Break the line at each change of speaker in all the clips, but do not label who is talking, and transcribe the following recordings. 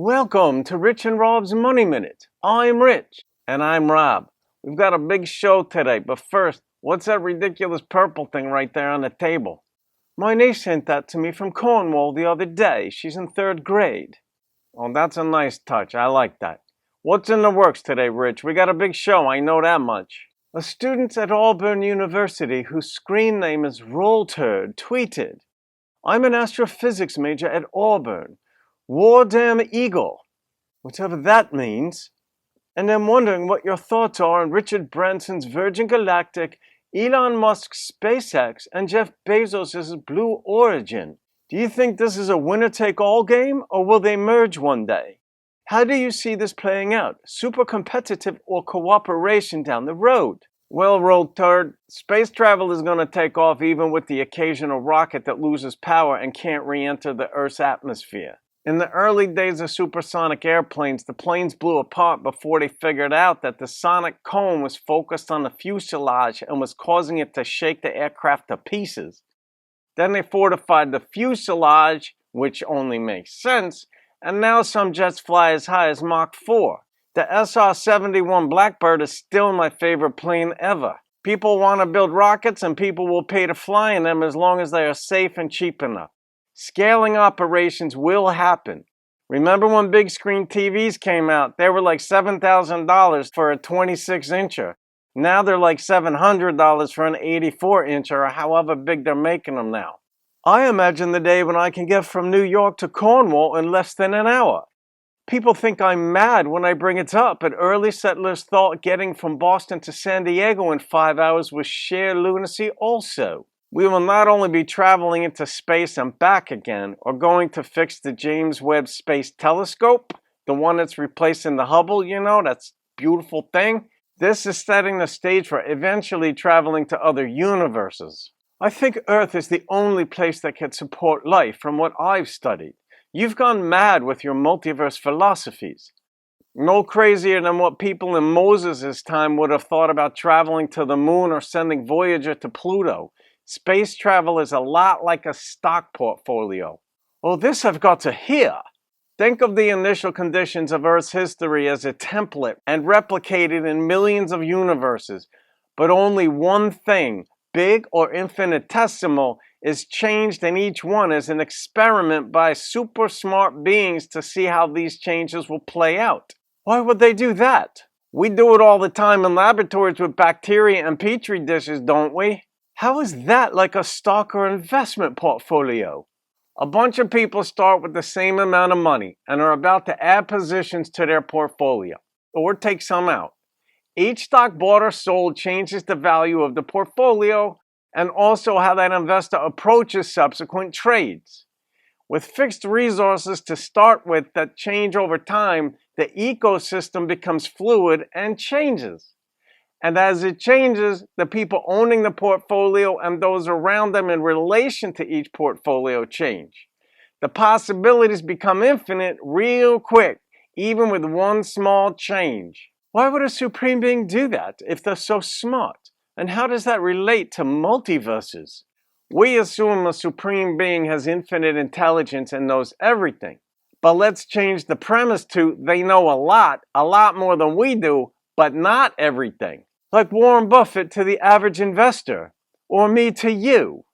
Welcome to Rich and Rob's Money Minute. I'm Rich. And I'm Rob. We've got a big show today, but first, what's that ridiculous purple thing right there on the table? My niece sent that to me from Cornwall the other day. She's in 3rd grade. Oh, that's a nice touch. I like that. What's in the works today, Rich? We got a big show, I know that much. A student at Auburn University whose screen name is Rollturd tweeted, "I'm an astrophysics major at Auburn. War damn eagle," whatever that means. And I'm wondering what your thoughts are on Richard Branson's Virgin Galactic, Elon Musk's SpaceX, and Jeff Bezos' Blue Origin. Do you think this is a winner-take-all game, or will they merge one day? How do you see this playing out? Super competitive or cooperation down the road? Well, Rollturd, space travel is going to take off even with the occasional rocket that loses power and can't re-enter the Earth's atmosphere. In the early days of supersonic airplanes, the planes blew apart before they figured out that the sonic cone was focused on the fuselage and was causing it to shake the aircraft to pieces. Then they fortified the fuselage, which only makes sense, and now some jets fly as high as Mach 4. The SR-71 Blackbird is still my favorite plane ever. People want to build rockets and people will pay to fly in them as long as they are safe and cheap enough. Scaling operations will happen. Remember when big screen TVs came out? They were like $7,000 for a 26-incher. Now they're like $700 for an 84-incher or however big they're making them now. I imagine the day when I can get from New York to Cornwall in less than an hour. People think I'm mad when I bring it up, but early settlers thought getting from Boston to San Diego in 5 hours was sheer lunacy also. We will not only be traveling into space and back again, or going to fix the James Webb Space Telescope, the one that's replacing the Hubble, that beautiful thing. This is setting the stage for eventually traveling to other universes. I think Earth is the only place that can support life from what I've studied. You've gone mad with your multiverse philosophies. No crazier than what people in Moses' time would have thought about traveling to the moon or sending Voyager to Pluto. Space travel is a lot like a stock portfolio. Oh, this I've got to hear. Think of the initial conditions of Earth's history as a template and replicated in millions of universes. But only one thing, big or infinitesimal, is changed in each one as an experiment by super smart beings to see how these changes will play out. Why would they do that? We do it all the time in laboratories with bacteria and petri dishes, don't we? How is that like a stock or investment portfolio? A bunch of people start with the same amount of money and are about to add positions to their portfolio, or take some out. Each stock bought or sold changes the value of the portfolio and also how that investor approaches subsequent trades. With fixed resources to start with that change over time, the ecosystem becomes fluid and changes. And as it changes, the people owning the portfolio and those around them in relation to each portfolio change. The possibilities become infinite real quick, even with one small change. Why would a supreme being do that if they're so smart? And how does that relate to multiverses? We assume a supreme being has infinite intelligence and knows everything. But let's change the premise to they know a lot more than we do, but not everything. Like Warren Buffett to the average investor, or me to you.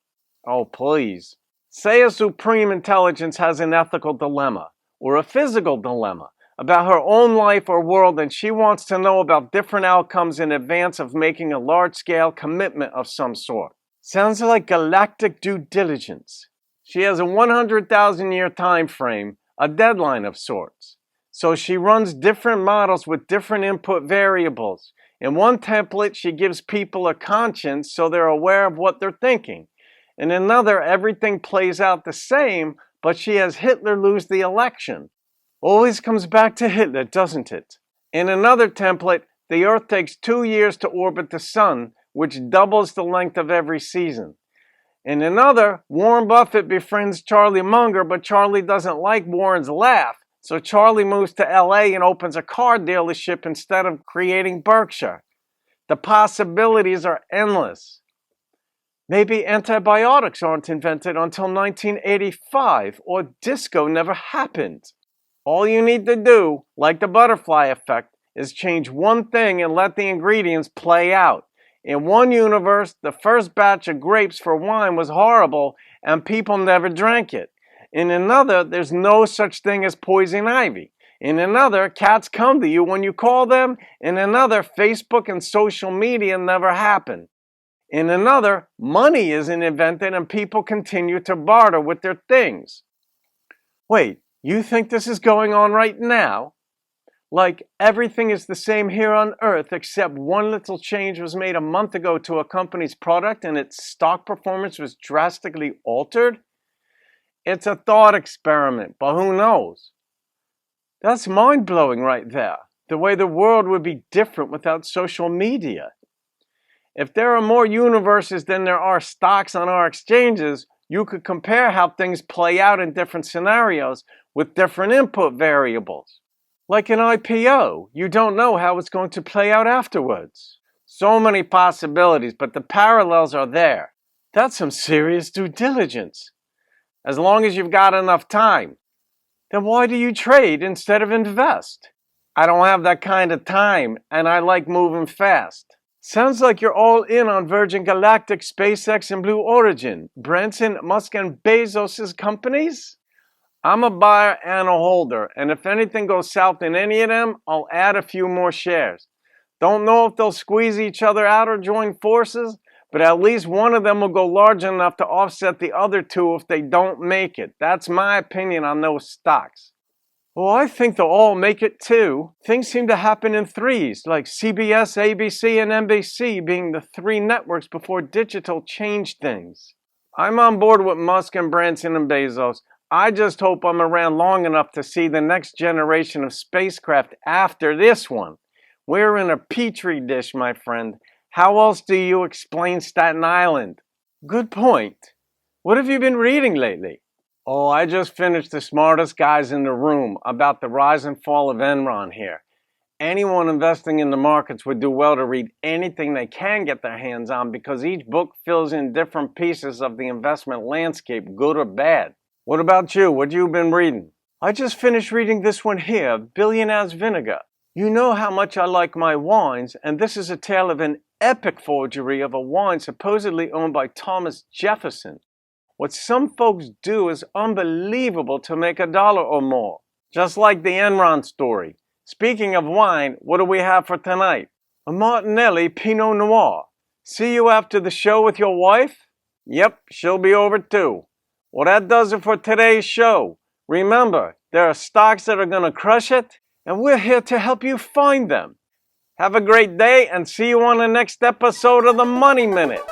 Oh, please. Say a supreme intelligence has an ethical dilemma, or a physical dilemma, about her own life or world, and she wants to know about different outcomes in advance of making a large-scale commitment of some sort. Sounds like galactic due diligence. She has a 100,000-year time frame, a deadline of sorts. So she runs different models with different input variables. In one template, she gives people a conscience so they're aware of what they're thinking. In another, everything plays out the same, but she has Hitler lose the election. Always comes back to Hitler, doesn't it? In another template, the Earth takes 2 years to orbit the Sun, which doubles the length of every season. In another, Warren Buffett befriends Charlie Munger, but Charlie doesn't like Warren's laugh. So Charlie moves to LA and opens a car dealership instead of creating Berkshire. The possibilities are endless. Maybe antibiotics aren't invented until 1985, or disco never happened. All you need to do, like the butterfly effect, is change one thing and let the ingredients play out. In one universe, the first batch of grapes for wine was horrible and people never drank it. In another, there's no such thing as poison ivy. In another, cats come to you when you call them. In another, Facebook and social media never happen. In another, money isn't invented and people continue to barter with their things. Wait, you think this is going on right now? Like everything is the same here on Earth except one little change was made a month ago to a company's product and its stock performance was drastically altered? It's a thought experiment, but who knows? That's mind-blowing right there, the way the world would be different without social media. If there are more universes than there are stocks on our exchanges, you could compare how things play out in different scenarios with different input variables. Like an IPO, you don't know how it's going to play out afterwards. So many possibilities, but the parallels are there. That's some serious due diligence. As long as you've got enough time. Then why do you trade instead of invest? I don't have that kind of time, and I like moving fast. Sounds like you're all in on Virgin Galactic, SpaceX and Blue Origin, Branson, Musk and Bezos' companies? I'm a buyer and a holder, and if anything goes south in any of them, I'll add a few more shares. Don't know if they'll squeeze each other out or join forces, but at least one of them will go large enough to offset the other two if they don't make it. That's my opinion on those stocks. Well, I think they'll all make it too. Things seem to happen in threes, like CBS, ABC, and NBC being the three networks before digital changed things. I'm on board with Musk and Branson and Bezos. I just hope I'm around long enough to see the next generation of spacecraft after this one. We're in a petri dish, my friend. How else do you explain Staten Island? Good point. What have you been reading lately? Oh, I just finished The Smartest Guys in the Room about the rise and fall of Enron here. Anyone investing in the markets would do well to read anything they can get their hands on because each book fills in different pieces of the investment landscape, good or bad. What about you? What have you been reading? I just finished reading this one here, Billionaire's Vinegar. You know how much I like my wines, and this is a tale of an epic forgery of a wine supposedly owned by Thomas Jefferson. What some folks do is unbelievable to make $1 or more. Just like the Enron story. Speaking of wine, what do we have for tonight? A Martinelli Pinot Noir. See you after the show with your wife? Yep, she'll be over too. Well, that does it for today's show. Remember, there are stocks that are going to crush it, and we're here to help you find them. Have a great day and see you on the next episode of the Money Minute.